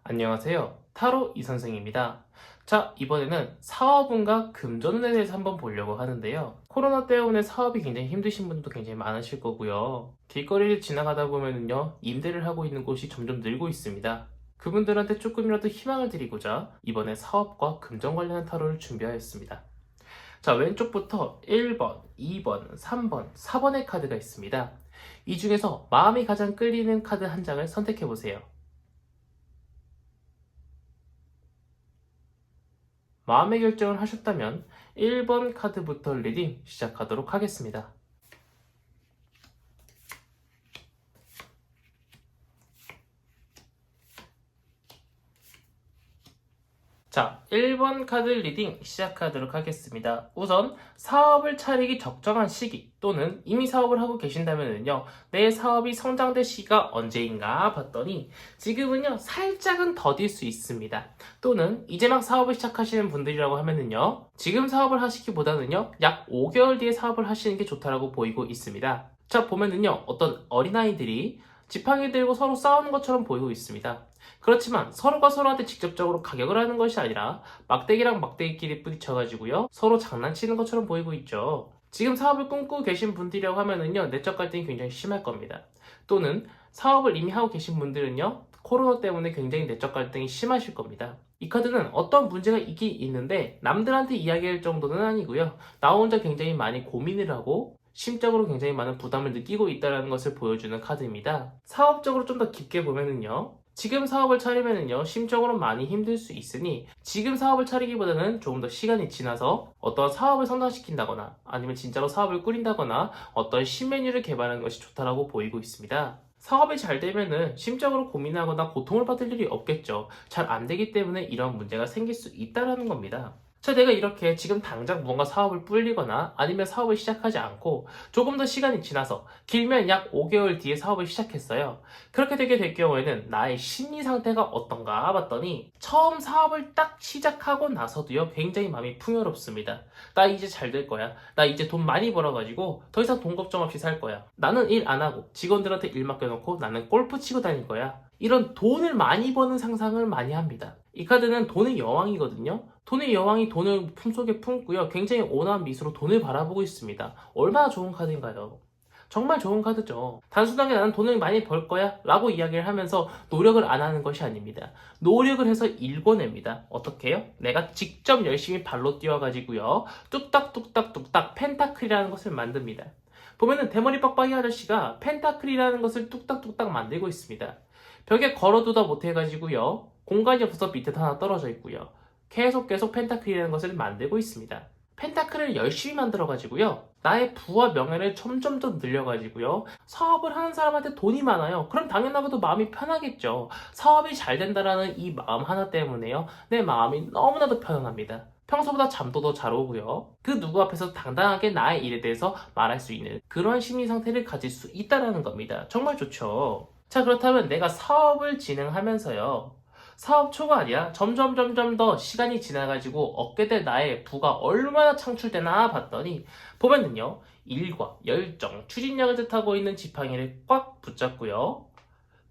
안녕하세요. 타로 이선생입니다. 자, 이번에는 사업운과 금전운에 대해서 한번 보려고 하는데요. 코로나 때문에 사업이 굉장히 힘드신 분들도 굉장히 많으실 거고요. 길거리를 지나가다 보면은요, 임대를 하고 있는 곳이 점점 늘고 있습니다. 그분들한테 조금이라도 희망을 드리고자 이번에 사업과 금전 관련한 타로를 준비하였습니다. 자, 왼쪽부터 1번, 2번, 3번, 4번의 카드가 있습니다. 이 중에서 마음이 가장 끌리는 카드 한 장을 선택해 보세요. 마음의 결정을 하셨다면 1번 카드부터 리딩 시작하도록 하겠습니다. 자, 1번 카드 리딩 시작하도록 하겠습니다. 우선 사업을 차리기 적정한 시기 또는 이미 사업을 하고 계신다면요, 내 사업이 성장될 시기가 언제인가 봤더니 지금은요, 살짝은 더딜 수 있습니다. 또는 이제 막 사업을 시작하시는 분들이라고 하면은요, 지금 사업을 하시기보다는요, 약 5개월 뒤에 사업을 하시는 게 좋다라고 보이고 있습니다. 자, 보면은요, 어떤 어린아이들이 지팡이 들고 서로 싸우는 것처럼 보이고 있습니다. 그렇지만 서로가 서로한테 직접적으로 가격을 하는 것이 아니라 막대기랑 막대기끼리 부딪혀가지고요, 서로 장난치는 것처럼 보이고 있죠. 지금 사업을 꿈꾸고 계신 분들이라고 하면은요, 내적 갈등이 굉장히 심할 겁니다. 또는 사업을 이미 하고 계신 분들은요, 코로나 때문에 굉장히 내적 갈등이 심하실 겁니다. 이 카드는 어떤 문제가 있긴 있는데 남들한테 이야기할 정도는 아니고요, 나 혼자 굉장히 많이 고민을 하고 심적으로 굉장히 많은 부담을 느끼고 있다는 것을 보여주는 카드입니다. 사업적으로 좀 더 깊게 보면은요, 지금 사업을 차리면은요, 심적으로 많이 힘들 수 있으니 지금 사업을 차리기보다는 조금 더 시간이 지나서 어떤 사업을 성장시킨다거나 아니면 진짜로 사업을 꾸린다거나 어떤 신메뉴를 개발하는 것이 좋다라고 보이고 있습니다. 사업이 잘 되면은 심적으로 고민하거나 고통을 받을 일이 없겠죠. 잘 안 되기 때문에 이런 문제가 생길 수 있다라는 겁니다. 자, 내가 이렇게 지금 당장 뭔가 사업을 불리거나 아니면 사업을 시작하지 않고 조금 더 시간이 지나서 길면 약 5개월 뒤에 사업을 시작했어요. 그렇게 되게 될 경우에는 나의 심리 상태가 어떤가 봤더니 처음 사업을 딱 시작하고 나서도요, 굉장히 마음이 풍요롭습니다. 나 이제 잘 될 거야. 나 이제 돈 많이 벌어가지고 더 이상 돈 걱정 없이 살 거야. 나는 일 안 하고 직원들한테 일 맡겨놓고 나는 골프 치고 다닐 거야. 이런 돈을 많이 버는 상상을 많이 합니다. 이 카드는 돈의 여왕이거든요. 돈의 여왕이 돈을 품속에 품고요, 굉장히 온화한 미소로 돈을 바라보고 있습니다. 얼마나 좋은 카드인가요? 정말 좋은 카드죠. 단순하게 나는 돈을 많이 벌 거야 라고 이야기를 하면서 노력을 안 하는 것이 아닙니다. 노력을 해서 일궈냅니다. 어떻게 해요? 내가 직접 열심히 발로 뛰어가지고요, 뚝딱뚝딱뚝딱 펜타클이라는 것을 만듭니다. 보면은 대머리 빡빡이 아저씨가 펜타클이라는 것을 뚝딱뚝딱 만들고 있습니다. 벽에 걸어두다 못해가지고요, 공간이 없어서 밑에 하나 떨어져 있고요, 계속 펜타클이라는 것을 만들고 있습니다. 펜타클을 열심히 만들어가지고요, 나의 부와 명예를 점점 더 늘려가지고요, 사업을 하는 사람한테 돈이 많아요. 그럼 당연하게도 마음이 편하겠죠. 사업이 잘 된다라는 이 마음 하나 때문에요, 내 마음이 너무나도 편안합니다. 평소보다 잠도 더 잘 오고요, 그 누구 앞에서 당당하게 나의 일에 대해서 말할 수 있는 그러한 심리 상태를 가질 수 있다는 겁니다. 정말 좋죠. 자, 그렇다면 내가 사업을 진행하면서요, 사업 초가 아니라 점점 더 시간이 지나가지고 얻게 될 나의 부가 얼마나 창출되나 봤더니 보면은요, 일과 열정, 추진력을 뜻하고 있는 지팡이를 꽉 붙잡고요,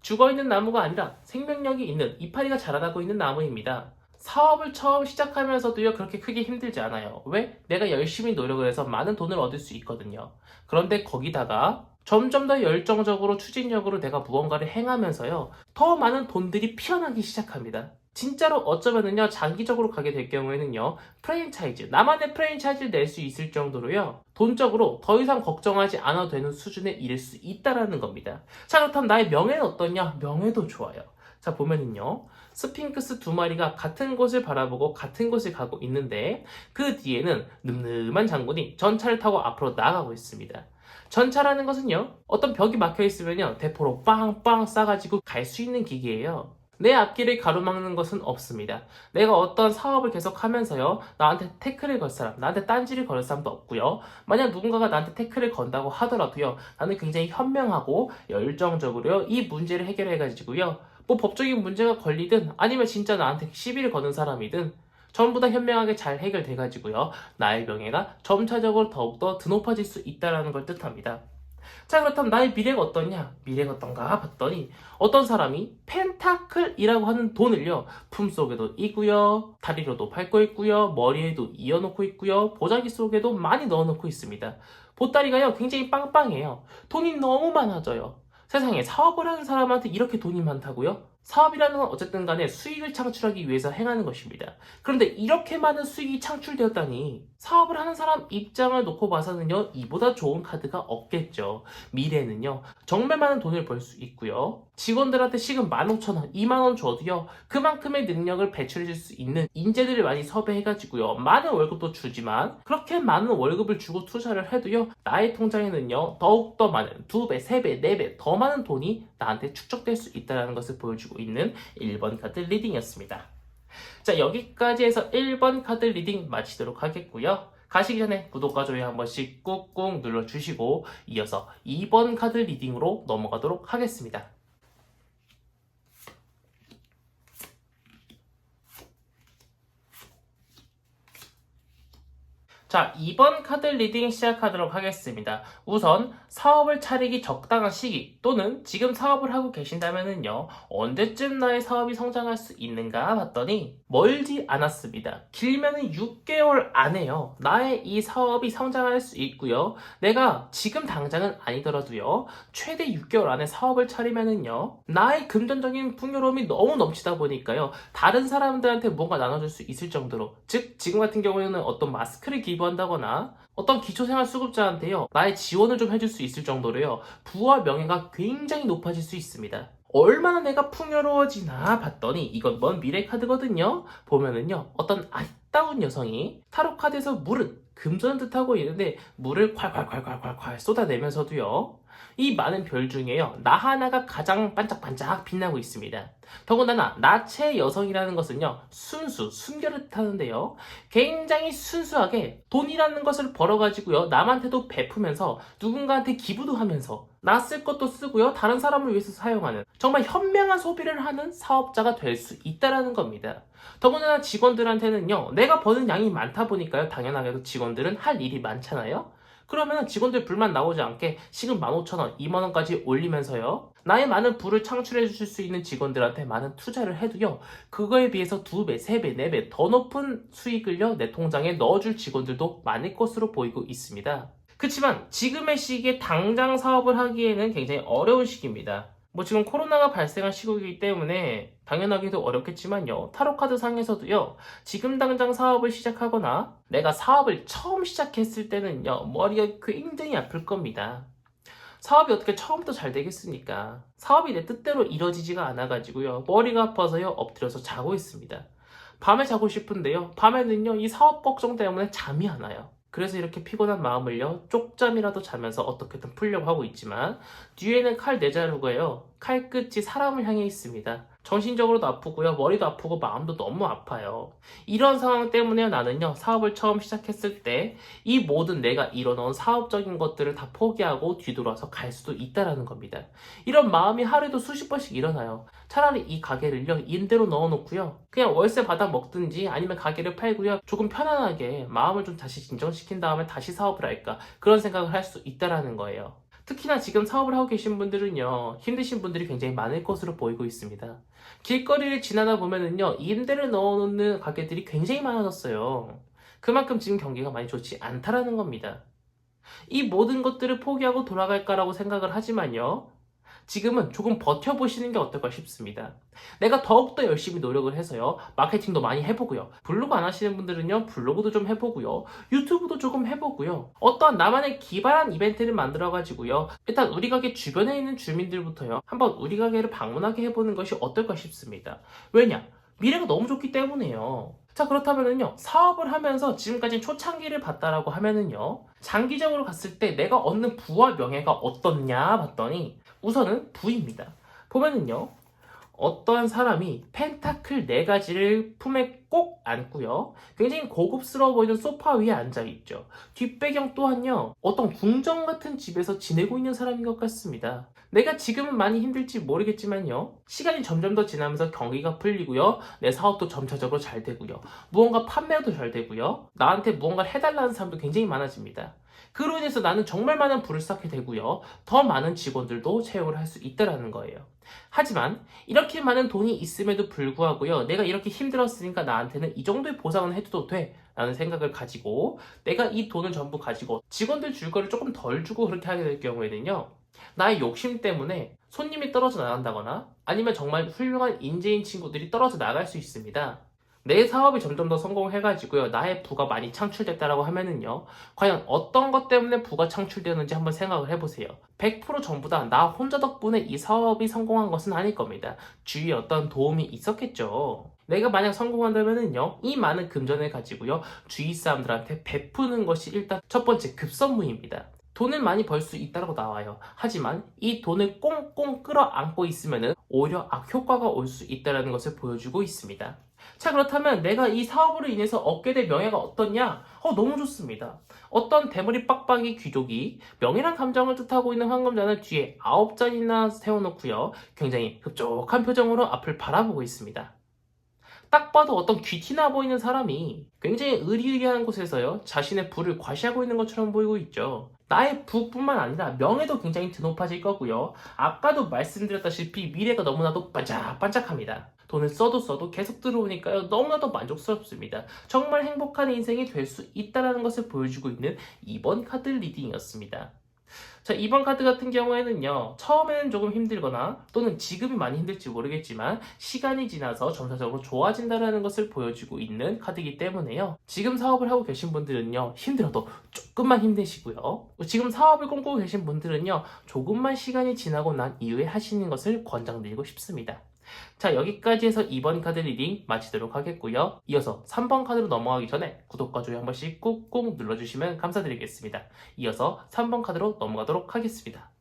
죽어있는 나무가 아니라 생명력이 있는 이파리가 자라나고 있는 나무입니다. 사업을 처음 시작하면서도요, 그렇게 크게 힘들지 않아요. 왜? 내가 열심히 노력을 해서 많은 돈을 얻을 수 있거든요. 그런데 거기다가 점점 더 열정적으로 추진력으로 내가 무언가를 행하면서요, 더 많은 돈들이 피어나기 시작합니다. 진짜로 어쩌면은요, 장기적으로 가게 될 경우에는요, 프랜차이즈, 나만의 프랜차이즈를 낼 수 있을 정도로요, 돈적으로 더 이상 걱정하지 않아도 되는 수준에 이를 수 있다라는 겁니다. 자, 그렇다면 나의 명예는 어떠냐? 명예도 좋아요. 자, 보면은요, 스핑크스 두 마리가 같은 곳을 바라보고 같은 곳을 가고 있는데 그 뒤에는 늠름한 장군이 전차를 타고 앞으로 나아가고 있습니다. 전차라는 것은요, 어떤 벽이 막혀 있으면요, 대포로 빵빵 쏴가지고 갈 수 있는 기계예요. 내 앞길을 가로막는 것은 없습니다. 내가 어떤 사업을 계속 하면서요, 나한테 태클을 걸 사람, 나한테 딴지를 걸 사람도 없고요, 만약 누군가가 나한테 태클을 건다고 하더라도요, 나는 굉장히 현명하고 열정적으로요, 이 문제를 해결해가지고요, 뭐 법적인 문제가 걸리든 아니면 진짜 나한테 시비를 거는 사람이든 전부 다 현명하게 잘 해결돼가지고요, 나의 명예가 점차적으로 더욱더 드높아질 수 있다는 걸 뜻합니다. 자, 그렇다면 나의 미래가 어떠냐? 미래가 어떤가 봤더니 어떤 사람이 펜타클이라고 하는 돈을요, 품속에도 있고요, 다리로도 밟고 있고요, 머리에도 이어놓고 있고요, 보자기 속에도 많이 넣어놓고 있습니다. 보따리가요, 굉장히 빵빵해요. 돈이 너무 많아져요. 세상에 사업을 하는 사람한테 이렇게 돈이 많다고요? 사업이라는 건 어쨌든 간에 수익을 창출하기 위해서 행하는 것입니다. 그런데 이렇게 많은 수익이 창출되었다니 사업을 하는 사람 입장을 놓고 봐서는요, 이보다 좋은 카드가 없겠죠. 미래는요, 정말 많은 돈을 벌 수 있고요. 직원들한테 시급 15,000원, 2만원 줘도요, 그만큼의 능력을 배출해줄 수 있는 인재들을 많이 섭외해가지고요, 많은 월급도 주지만 그렇게 많은 월급을 주고 투자를 해도요, 나의 통장에는요, 더욱더 많은 2배, 3배, 4배 더 많은 돈이 나한테 축적될 수 있다는 것을 보여주고 있는 1번 카드 리딩이었습니다. 자, 여기까지 해서 1번 카드 리딩 마치도록 하겠고요. 가시기 전에 구독과 좋아요 한 번씩 꾹꾹 눌러주시고 이어서 2번 카드 리딩으로 넘어가도록 하겠습니다. 자, 2번 카드 리딩 시작하도록 하겠습니다. 우선 사업을 차리기 적당한 시기 또는 지금 사업을 하고 계신다면요, 언제쯤 나의 사업이 성장할 수 있는가 봤더니 멀지 않았습니다. 길면은 6개월 안에요, 나의 이 사업이 성장할 수 있고요. 내가 지금 당장은 아니더라도요, 최대 6개월 안에 사업을 차리면은요, 나의 금전적인 풍요로움이 너무 넘치다 보니까요, 다른 사람들한테 뭔가 나눠줄 수 있을 정도로, 즉 지금 같은 경우에는 어떤 마스크를 기부한다거나 어떤 기초생활수급자한테요, 나의 지원을 좀 해줄 수 있을 정도로요, 부와 명예가 굉장히 높아질 수 있습니다. 얼마나 내가 풍요로워지나 봤더니 이건 먼 미래 카드거든요. 보면은요, 어떤 아리따운 여성이 타로 카드에서 물은 금전을 뜻하고 있는데 물을 콸콸콸콸콸 쏟아내면서도요, 이 많은 별 중에요, 나 하나가 가장 반짝반짝 빛나고 있습니다. 더군다나 나체 여성이라는 것은요, 순수, 순결을 뜻하는데요, 굉장히 순수하게 돈이라는 것을 벌어가지고요, 남한테도 베푸면서 누군가한테 기부도 하면서 나 쓸 것도 쓰고요, 다른 사람을 위해서 사용하는 정말 현명한 소비를 하는 사업자가 될 수 있다는 겁니다. 더군다나 직원들한테는요, 내가 버는 양이 많다 보니까요, 당연하게도 직원들은 할 일이 많잖아요. 그러면 직원들 불만 나오지 않게 시급 15,000원, 2만원까지 올리면서요, 나의 많은 부를 창출해 주실 수 있는 직원들한테 많은 투자를 해도요, 그거에 비해서 2배, 3배, 4배 더 높은 수익을요, 내 통장에 넣어줄 직원들도 많을 것으로 보이고 있습니다. 그렇지만 지금의 시기에 당장 사업을 하기에는 굉장히 어려운 시기입니다. 뭐 지금 코로나가 발생한 시국이기 때문에 당연하게도 어렵겠지만요, 타로카드 상에서도요, 지금 당장 사업을 시작하거나 내가 사업을 처음 시작했을 때는요, 머리가 굉장히 아플 겁니다. 사업이 어떻게 처음부터 잘 되겠습니까? 사업이 내 뜻대로 이뤄지지가 않아가지고요, 머리가 아파서요, 엎드려서 자고 있습니다. 밤에 자고 싶은데요, 밤에는요, 이 사업 걱정 때문에 잠이 안 와요. 그래서 이렇게 피곤한 마음을요, 쪽잠이라도 자면서 어떻게든 풀려고 하고 있지만 뒤에는 칼 내자루가요, 칼끝이 사람을 향해 있습니다. 정신적으로도 아프고요, 머리도 아프고 마음도 너무 아파요. 이런 상황 때문에 나는요, 사업을 처음 시작했을 때 이 모든 내가 이뤄놓은 사업적인 것들을 다 포기하고 뒤돌아서 갈 수도 있다라는 겁니다. 이런 마음이 하루에도 수십 번씩 일어나요. 차라리 이 가게를요, 임대로 넣어놓고요, 그냥 월세 받아 먹든지 아니면 가게를 팔고요, 조금 편안하게 마음을 좀 다시 진정시킨 다음에 다시 사업을 할까, 그런 생각을 할 수 있다라는 거예요. 특히나 지금 사업을 하고 계신 분들은요, 힘드신 분들이 굉장히 많을 것으로 보이고 있습니다. 길거리를 지나다 보면은요, 임대를 넣어놓는 가게들이 굉장히 많아졌어요. 그만큼 지금 경기가 많이 좋지 않다라는 겁니다. 이 모든 것들을 포기하고 돌아갈까라고 생각을 하지만요, 지금은 조금 버텨보시는 게 어떨까 싶습니다. 내가 더욱더 열심히 노력을 해서요, 마케팅도 많이 해보고요, 블로그 안 하시는 분들은요, 블로그도 좀 해보고요, 유튜브도 조금 해보고요, 어떠한 나만의 기발한 이벤트를 만들어가지고요, 일단 우리 가게 주변에 있는 주민들부터요, 한번 우리 가게를 방문하게 해보는 것이 어떨까 싶습니다. 왜냐? 미래가 너무 좋기 때문에요. 자, 그렇다면은요, 사업을 하면서 지금까지 초창기를 봤다라고 하면은요, 장기적으로 갔을 때 내가 얻는 부와 명예가 어떻냐 봤더니 우선은 부입니다. 보면은요, 어떠한 사람이 펜타클 4가지를 품에 꼭 앉고요. 굉장히 고급스러워 보이는 소파 위에 앉아있죠. 뒷배경 또한요. 어떤 궁정 같은 집에서 지내고 있는 사람인 것 같습니다. 내가 지금은 많이 힘들지 모르겠지만요. 시간이 점점 더 지나면서 경기가 풀리고요. 내 사업도 점차적으로 잘 되고요. 무언가 판매도 잘 되고요. 나한테 무언가를 해달라는 사람도 굉장히 많아집니다. 그로 인해서 나는 정말 많은 부를 쌓게 되고요. 더 많은 직원들도 채용을 할 수 있다는 거예요. 하지만 이렇게 많은 돈이 있음에도 불구하고요. 내가 이렇게 힘들었으니까 나한테는 이 정도의 보상은 해줘도 돼 라는 생각을 가지고 내가 이 돈을 전부 가지고 직원들 줄 거를 조금 덜 주고 그렇게 하게 될 경우에는요. 나의 욕심 때문에 손님이 떨어져 나간다거나 아니면 정말 훌륭한 인재인 친구들이 떨어져 나갈 수 있습니다. 내 사업이 점점 더 성공해가지고요. 나의 부가 많이 창출됐다라고 하면은요. 과연 어떤 것 때문에 부가 창출되었는지 한번 생각을 해보세요. 100% 전부 다 나 혼자 덕분에 이 사업이 성공한 것은 아닐 겁니다. 주위에 어떤 도움이 있었겠죠. 내가 만약 성공한다면은요. 이 많은 금전을 가지고요. 주위 사람들한테 베푸는 것이 일단 첫 번째 급선무입니다. 돈을 많이 벌 수 있다고 나와요. 하지만 이 돈을 꽁꽁 끌어안고 있으면은 오히려 악효과가 올 수 있다는 것을 보여주고 있습니다. 자, 그렇다면 내가 이 사업으로 인해서 얻게 될 명예가 어떻냐? 너무 좋습니다. 어떤 대머리 빡빡이 귀족이 명예란 감정을 뜻하고 있는 황금잔을 뒤에 9잔이나 세워놓고요. 굉장히 흡족한 표정으로 앞을 바라보고 있습니다. 딱 봐도 어떤 귀티나 보이는 사람이 굉장히 의리의리한 곳에서요. 자신의 부를 과시하고 있는 것처럼 보이고 있죠. 나의 부뿐만 아니라 명예도 굉장히 드높아질 거고요. 아까도 말씀드렸다시피 미래가 너무나도 반짝반짝합니다. 돈을 써도 계속 들어오니까요. 너무나도 만족스럽습니다. 정말 행복한 인생이 될 수 있다는 것을 보여주고 있는 2번 카드 리딩이었습니다. 자, 2번 카드 같은 경우에는요. 처음에는 조금 힘들거나 또는 지금이 많이 힘들지 모르겠지만 시간이 지나서 점차적으로 좋아진다는 것을 보여주고 있는 카드이기 때문에요. 지금 사업을 하고 계신 분들은요. 힘들어도 조금만 힘내시고요. 지금 사업을 꿈꾸고 계신 분들은요. 조금만 시간이 지나고 난 이후에 하시는 것을 권장드리고 싶습니다. 자, 여기까지 해서 2번 카드 리딩 마치도록 하겠고요. 이어서 3번 카드로 넘어가기 전에 구독과 좋아요 한 번씩 꾹꾹 눌러주시면 감사드리겠습니다. 이어서 3번 카드로 넘어가도록 하겠습니다.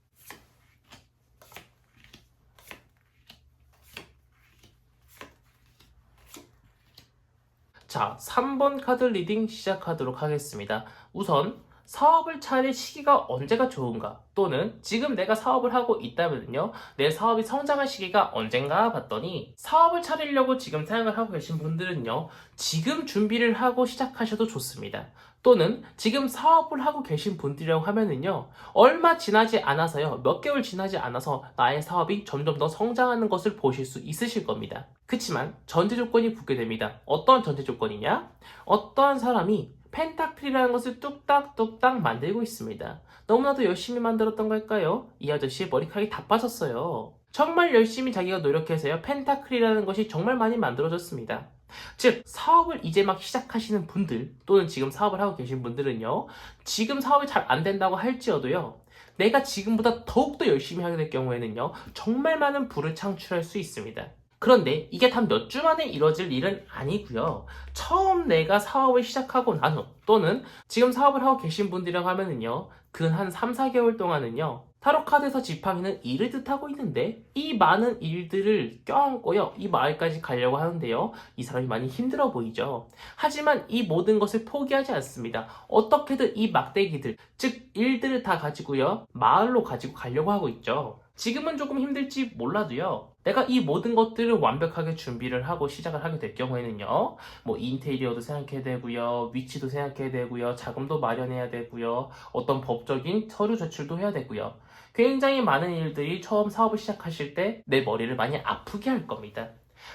자, 3번 카드 리딩 시작하도록 하겠습니다. 우선 사업을 차릴 시기가 언제가 좋은가 또는 지금 내가 사업을 하고 있다면요 내 사업이 성장할 시기가 언젠가 봤더니 사업을 차리려고 지금 생각을 하고 계신 분들은요 지금 준비를 하고 시작하셔도 좋습니다. 또는 지금 사업을 하고 계신 분들이라고 하면은요 얼마 지나지 않아서요 몇 개월 지나지 않아서 나의 사업이 점점 더 성장하는 것을 보실 수 있으실 겁니다. 그치만 전제 조건이 붙게 됩니다. 어떤 전제 조건이냐? 어떠한 사람이 펜타클이라는 것을 뚝딱뚝딱 만들고 있습니다. 너무나도 열심히 만들었던 걸까요? 이 아저씨의 머리카락이 다 빠졌어요. 정말 열심히 자기가 노력해서요. 펜타클이라는 것이 정말 많이 만들어졌습니다. 즉 사업을 이제 막 시작하시는 분들 또는 지금 사업을 하고 계신 분들은요. 지금 사업이 잘 안 된다고 할지어도요. 내가 지금보다 더욱더 열심히 하게 될 경우에는요. 정말 많은 부를 창출할 수 있습니다. 그런데 이게 단 몇 주 만에 이뤄질 일은 아니고요. 처음 내가 사업을 시작하고 난 후 또는 지금 사업을 하고 계신 분들이라고 하면은요. 근 한 3, 4개월 동안은요. 타로카드에서 지팡이는 일을 뜻하고 있는데 이 많은 일들을 껴안고요. 이 마을까지 가려고 하는데요. 이 사람이 많이 힘들어 보이죠. 하지만 이 모든 것을 포기하지 않습니다. 어떻게든 이 막대기들, 즉 일들을 다 가지고요. 마을로 가지고 가려고 하고 있죠. 지금은 조금 힘들지 몰라도요. 내가 이 모든 것들을 완벽하게 준비를 하고 시작을 하게 될 경우에는요. 뭐 인테리어도 생각해야 되고요. 위치도 생각해야 되고요. 자금도 마련해야 되고요. 어떤 법적인 서류 제출도 해야 되고요. 굉장히 많은 일들이 처음 사업을 시작하실 때 내 머리를 많이 아프게 할 겁니다.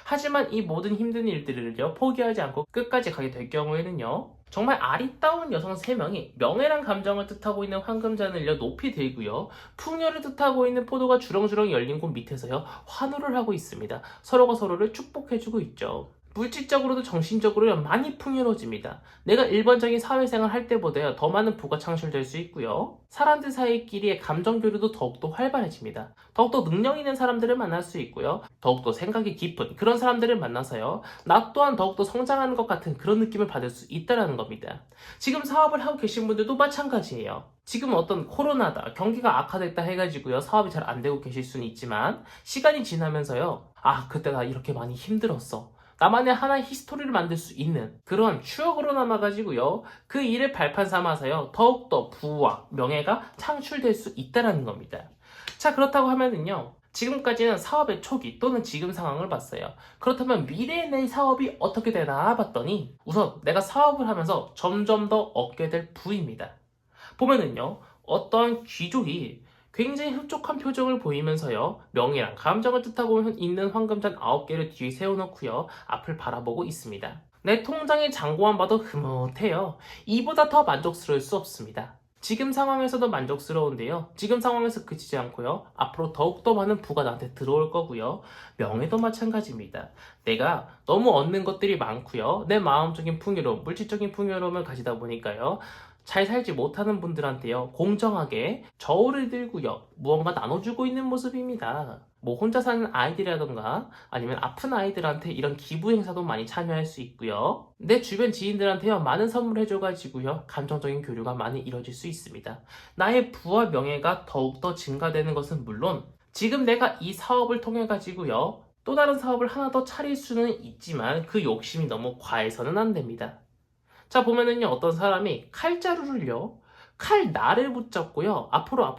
하지만 이 모든 힘든 일들을요. 포기하지 않고 끝까지 가게 될 경우에는요. 정말 아리따운 여성 3명이 명예란 감정을 뜻하고 있는 황금잔을요 높이 들고요. 풍요를 뜻하고 있는 포도가 주렁주렁 열린 곳 밑에서요. 환호를 하고 있습니다. 서로가 서로를 축복해주고 있죠. 물질적으로도 정신적으로요 많이 풍요로워집니다. 내가 일반적인 사회생활 할 때보다요 더 많은 부가 창출될 수 있고요. 사람들 사이끼리의 감정 교류도 더욱더 활발해집니다. 더욱더 능력 있는 사람들을 만날 수 있고요. 더욱더 생각이 깊은 그런 사람들을 만나서요. 나 또한 더욱더 성장하는 것 같은 그런 느낌을 받을 수 있다는 겁니다. 지금 사업을 하고 계신 분들도 마찬가지예요. 지금 어떤 코로나다, 경기가 악화됐다 해가지고요. 사업이 잘 안 되고 계실 수는 있지만 시간이 지나면서요. 아, 그때 나 이렇게 많이 힘들었어. 나만의 하나의 히스토리를 만들 수 있는 그런 추억으로 남아가지고요. 그 일을 발판 삼아서요. 더욱더 부와 명예가 창출될 수 있다는 겁니다. 자, 그렇다고 하면은요. 지금까지는 사업의 초기 또는 지금 상황을 봤어요. 그렇다면 미래의 내 사업이 어떻게 되나 봤더니 우선 내가 사업을 하면서 점점 더 얻게 될 부입니다. 보면은요. 어떤 귀족이 굉장히 흡족한 표정을 보이면서요. 명예랑 감정을 뜻하고 있는 황금잔 9개를 뒤에 세워놓고요. 앞을 바라보고 있습니다. 내 통장의 잔고만 봐도 흐뭇해요. 이보다 더 만족스러울 수 없습니다. 지금 상황에서도 만족스러운데요. 지금 상황에서 그치지 않고요. 앞으로 더욱더 많은 부가 나한테 들어올 거고요. 명예도 마찬가지입니다. 내가 너무 얻는 것들이 많고요. 내 마음적인 풍요로움, 물질적인 풍요로움을 가지다 보니까요. 잘 살지 못하는 분들한테요. 공정하게 저울을 들고요. 무언가 나눠주고 있는 모습입니다. 뭐 혼자 사는 아이들이라던가 아니면 아픈 아이들한테 이런 기부 행사도 많이 참여할 수 있고요. 내 주변 지인들한테요. 많은 선물 해줘가지고요. 감정적인 교류가 많이 이루어질 수 있습니다. 나의 부와 명예가 더욱더 증가되는 것은 물론 지금 내가 이 사업을 통해 가지고요. 또 다른 사업을 하나 더 차릴 수는 있지만 그 욕심이 너무 과해서는 안 됩니다. 자, 보면은요, 어떤 사람이 칼자루를요, 칼날을 붙잡고요, 앞으로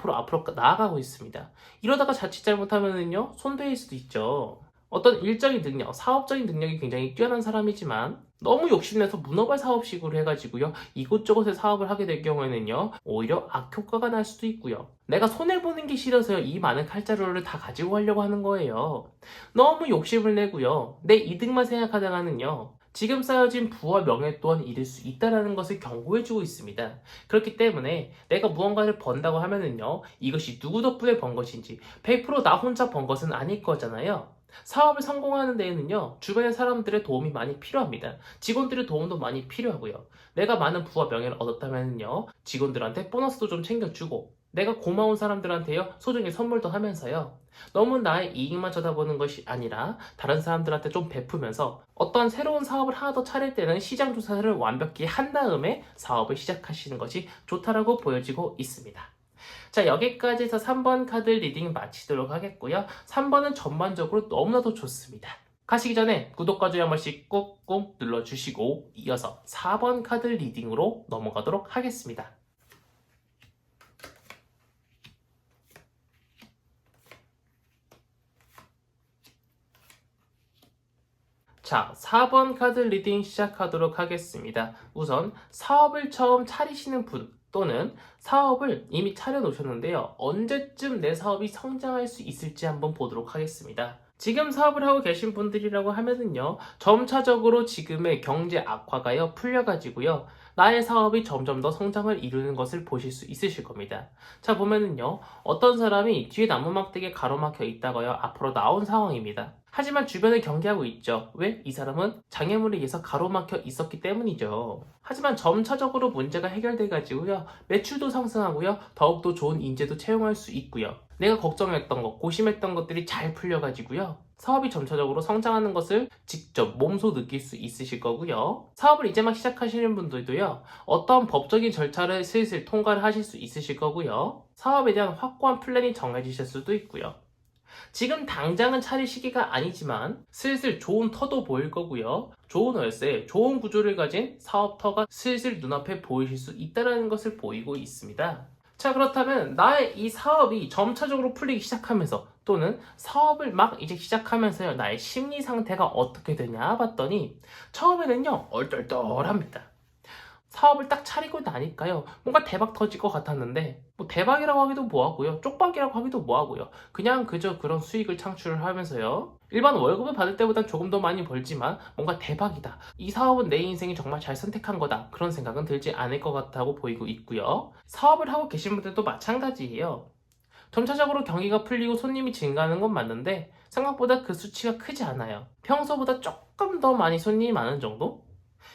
나아가고 있습니다. 이러다가 자칫 잘못하면은요, 손배일 수도 있죠. 어떤 일적인 능력, 사업적인 능력이 굉장히 뛰어난 사람이지만, 너무 욕심내서 문어발 사업식으로 해가지고요, 이곳저곳에 사업을 하게 될 경우에는요, 오히려 악효과가 날 수도 있고요. 내가 손해보는 게 싫어서요, 이 많은 칼자루를 다 가지고 가려고 하는 거예요. 너무 욕심을 내고요, 내 이득만 생각하다가는요, 지금 쌓여진 부와 명예 또한 잃을 수 있다는 것을 경고해주고 있습니다. 그렇기 때문에 내가 무언가를 번다고 하면은요, 이것이 누구 덕분에 번 것인지 100%나 혼자 번 것은 아닐 거잖아요. 사업을 성공하는 데에는요, 주변의 사람들의 도움이 많이 필요합니다. 직원들의 도움도 많이 필요하고요. 내가 많은 부와 명예를 얻었다면요, 직원들한테 보너스도 좀 챙겨주고, 내가 고마운 사람들한테요, 소정의 선물도 하면서요, 너무 나의 이익만 쳐다보는 것이 아니라 다른 사람들한테 좀 베푸면서 어떤 새로운 사업을 하나 더 차릴 때는 시장 조사를 완벽히 한 다음에 사업을 시작하시는 것이 좋다라고 보여지고 있습니다. 자, 여기까지 해서 3번 카드 리딩 마치도록 하겠고요. 3번은 전반적으로 너무나도 좋습니다. 가시기 전에 구독과 좋아요 한 번씩 꾹꾹 눌러주시고 이어서 4번 카드 리딩으로 넘어가도록 하겠습니다. 자, 4번 카드 리딩 시작하도록 하겠습니다. 우선 사업을 처음 차리시는 분 또는 사업을 이미 차려놓으셨는데요. 언제쯤 내 사업이 성장할 수 있을지 한번 보도록 하겠습니다. 지금 사업을 하고 계신 분들이라고 하면은요, 점차적으로 지금의 경제 악화가요, 풀려가지고요, 나의 사업이 점점 더 성장을 이루는 것을 보실 수 있으실 겁니다. 자, 보면은요, 어떤 사람이 뒤에 나무막대기에 가로막혀 있다가요, 앞으로 나온 상황입니다. 하지만 주변을 경계하고 있죠. 왜? 이 사람은 장애물에 의해서 가로막혀 있었기 때문이죠. 하지만 점차적으로 문제가 해결돼 가지고요. 매출도 상승하고요. 더욱더 좋은 인재도 채용할 수 있고요. 내가 걱정했던 것, 고심했던 것들이 잘 풀려가지고요. 사업이 점차적으로 성장하는 것을 직접 몸소 느낄 수 있으실 거고요. 사업을 이제 막 시작하시는 분들도요. 어떤 법적인 절차를 슬슬 통과를 하실 수 있으실 거고요. 사업에 대한 확고한 플랜이 정해지실 수도 있고요. 지금 당장은 차릴 시기가 아니지만 슬슬 좋은 터도 보일 거고요. 좋은 월세, 좋은 구조를 가진 사업터가 슬슬 눈앞에 보이실 수 있다는 것을 보이고 있습니다. 자, 그렇다면 나의 이 사업이 점차적으로 풀리기 시작하면서 또는 사업을 막 이제 시작하면서요, 나의 심리 상태가 어떻게 되냐 봤더니 처음에는요, 얼떨떨합니다. 사업을 딱 차리고 나니까요, 뭔가 대박 터질 것 같았는데, 뭐 대박이라고 하기도 뭐하고요, 쪽박이라고 하기도 뭐하고요, 그냥 그저 그런 수익을 창출을 하면서요, 일반 월급을 받을 때보단 조금 더 많이 벌지만 뭔가 대박이다, 이 사업은 내 인생이 정말 잘 선택한 거다, 그런 생각은 들지 않을 것 같다고 보이고 있고요. 사업을 하고 계신 분들도 마찬가지예요. 점차적으로 경기가 풀리고 손님이 증가하는 건 맞는데 생각보다 그 수치가 크지 않아요. 평소보다 조금 더 많이 손님이 많은 정도?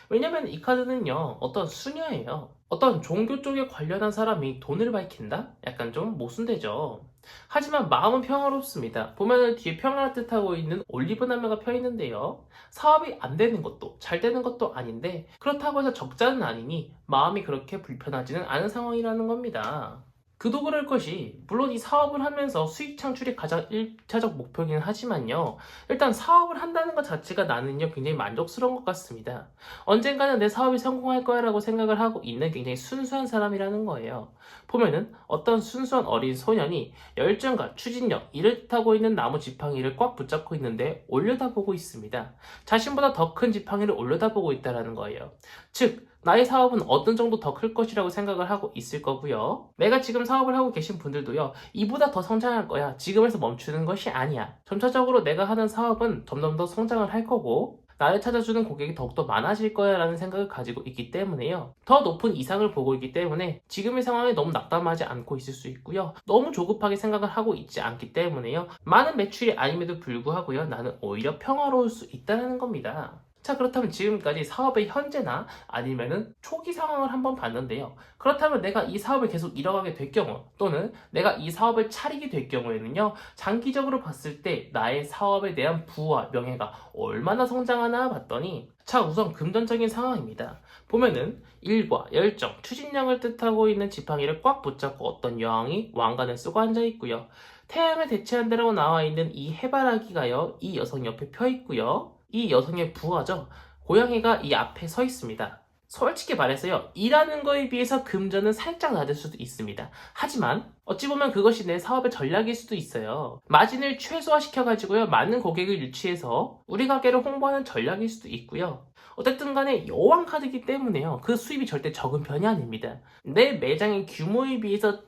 왜냐면 이 카드는요, 어떤 수녀예요. 어떤 종교 쪽에 관련한 사람이 돈을 밝힌다? 약간 좀 모순되죠. 하지만 마음은 평화롭습니다. 보면은 뒤에 평화를 뜻하고 있는 올리브 나무가 펴 있는데요. 사업이 안 되는 것도 잘 되는 것도 아닌데 그렇다고 해서 적자는 아니니 마음이 그렇게 불편하지는 않은 상황이라는 겁니다. 그도 그럴 것이 물론 이 사업을 하면서 수익 창출이 가장 1차적 목표이긴 하지만요. 일단 사업을 한다는 것 자체가 나는요 굉장히 만족스러운 것 같습니다. 언젠가는 내 사업이 성공할 거야 라고 생각을 하고 있는 굉장히 순수한 사람이라는 거예요. 보면은 어떤 순수한 어린 소년이 열정과 추진력, 이를 타고 있는 나무 지팡이를 꽉 붙잡고 있는데 올려다보고 있습니다. 자신보다 더 큰 지팡이를 올려다보고 있다는 거예요. 즉 나의 사업은 어떤 정도 더 클 것이라고 생각을 하고 있을 거고요. 내가 지금 사업을 하고 계신 분들도요. 이보다 더 성장할 거야. 지금에서 멈추는 것이 아니야. 점차적으로 내가 하는 사업은 점점 더 성장을 할 거고 나를 찾아주는 고객이 더욱더 많아질 거야 라는 생각을 가지고 있기 때문에요. 더 높은 이상을 보고 있기 때문에 지금의 상황에 너무 낙담하지 않고 있을 수 있고요. 너무 조급하게 생각을 하고 있지 않기 때문에요. 많은 매출이 아님에도 불구하고요. 나는 오히려 평화로울 수 있다는 겁니다. 자, 그렇다면 지금까지 사업의 현재나 아니면은 초기 상황을 한번 봤는데요. 그렇다면 내가 이 사업을 계속 이뤄가게 될 경우 또는 내가 이 사업을 차리게 될 경우에는요. 장기적으로 봤을 때 나의 사업에 대한 부와 명예가 얼마나 성장하나 봤더니 자, 우선 금전적인 상황입니다. 보면은 일과 열정, 추진력을 뜻하고 있는 지팡이를 꽉 붙잡고 어떤 여왕이 왕관을 쓰고 앉아 있고요. 태양을 대체한다라고 나와 있는 이 해바라기가요. 이 여성 옆에 펴 있고요. 이 여성의 부하죠. 고양이가 이 앞에 서 있습니다. 솔직히 말해서요. 일하는 거에 비해서 금전은 살짝 낮을 수도 있습니다. 하지만 어찌 보면 그것이 내 사업의 전략일 수도 있어요. 마진을 최소화시켜가지고요. 많은 고객을 유치해서 우리 가게를 홍보하는 전략일 수도 있고요. 어쨌든 간에 여왕 카드이기 때문에요. 그 수입이 절대 적은 편이 아닙니다. 내 매장의 규모에 비해서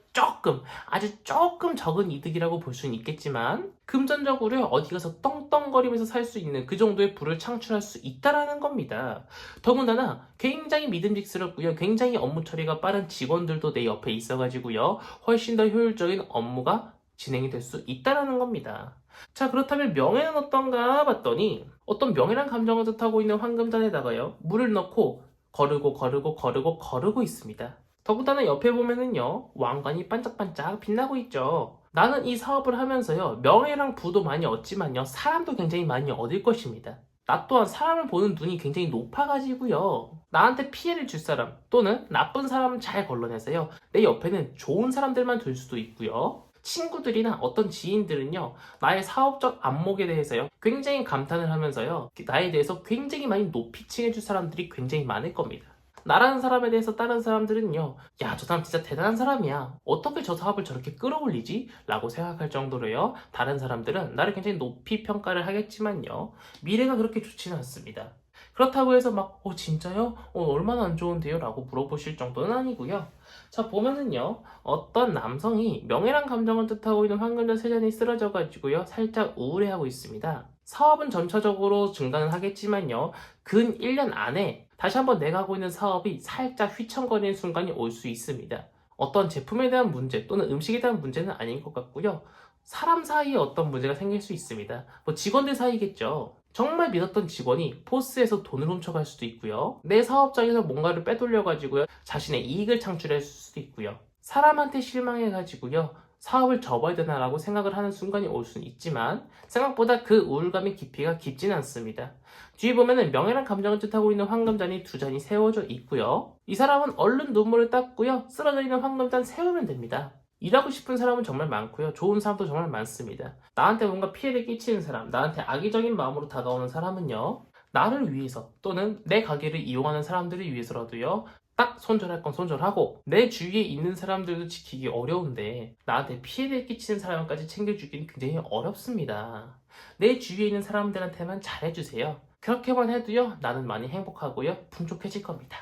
아주 조금 적은 이득이라고 볼 수는 있겠지만 금전적으로 어디 가서 떵떵거리면서 살 수 있는 그 정도의 부를 창출할 수 있다라는 겁니다. 더군다나 굉장히 믿음직스럽고요. 굉장히 업무 처리가 빠른 직원들도 내 옆에 있어가지고요. 훨씬 더 효율적인 업무가 진행이 될 수 있다라는 겁니다. 자, 그렇다면 명예는 어떤가 봤더니 어떤 명예란 감정을 뜻하고 있는 황금잔에다가요. 물을 넣고 거르고 있습니다. 더군다나 옆에 보면은요. 왕관이 반짝반짝 빛나고 있죠. 나는 이 사업을 하면서요. 명예랑 부도 많이 얻지만요. 사람도 굉장히 많이 얻을 것입니다. 나 또한 사람을 보는 눈이 굉장히 높아가지고요. 나한테 피해를 줄 사람 또는 나쁜 사람을 잘 걸러내서요. 내 옆에는 좋은 사람들만 둘 수도 있고요. 친구들이나 어떤 지인들은요. 나의 사업적 안목에 대해서요. 굉장히 감탄을 하면서요. 나에 대해서 굉장히 많이 높이 칭해줄 사람들이 굉장히 많을 겁니다. 나라는 사람에 대해서 다른 사람들은요. 야, 저 사람 진짜 대단한 사람이야. 어떻게 저 사업을 저렇게 끌어올리지? 라고 생각할 정도로요. 다른 사람들은 나를 굉장히 높이 평가를 하겠지만요. 미래가 그렇게 좋지는 않습니다. 그렇다고 해서 막 진짜요? 얼마나 안 좋은데요? 라고 물어보실 정도는 아니고요. 자, 보면은요. 어떤 남성이 명예란 감정을 뜻하고 있는 황금전 세 잔이 쓰러져 가지고요. 살짝 우울해하고 있습니다. 사업은 전체적으로 증가는 하겠지만요. 근 1년 안에 다시 한번 내가 하고 있는 사업이 살짝 휘청거리는 순간이 올 수 있습니다. 어떤 제품에 대한 문제 또는 음식에 대한 문제는 아닌 것 같고요. 사람 사이에 어떤 문제가 생길 수 있습니다. 직원들 사이겠죠. 정말 믿었던 직원이 포스에서 돈을 훔쳐갈 수도 있고요. 내 사업장에서 뭔가를 빼돌려가지고요. 자신의 이익을 창출할 수도 있고요. 사람한테 실망해가지고요. 사업을 접어야 되나라고 생각을 하는 순간이 올 수는 있지만 생각보다 그 우울감의 깊이가 깊지는 않습니다. 뒤에 보면은 명예란 감정을 뜻하고 있는 황금잔이 두 잔이 세워져 있고요. 이 사람은 얼른 눈물을 닦고요. 쓰러져 있는 황금잔 세우면 됩니다. 일하고 싶은 사람은 정말 많고요. 좋은 사람도 정말 많습니다. 나한테 뭔가 피해를 끼치는 사람, 나한테 악의적인 마음으로 다가오는 사람은요. 나를 위해서 또는 내 가게를 이용하는 사람들을 위해서라도요. 딱 손절할 건 손절하고 내 주위에 있는 사람들도 지키기 어려운데 나한테 피해를 끼치는 사람까지 챙겨주기는 굉장히 어렵습니다. 내 주위에 있는 사람들한테만 잘해주세요. 그렇게만 해도요. 나는 많이 행복하고요. 풍족해질 겁니다.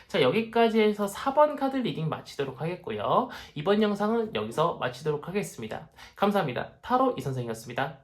자, 여기까지 해서 4번 카드 리딩 마치도록 하겠고요. 이번 영상은 여기서 마치도록 하겠습니다. 감사합니다. 타로 이선생이었습니다.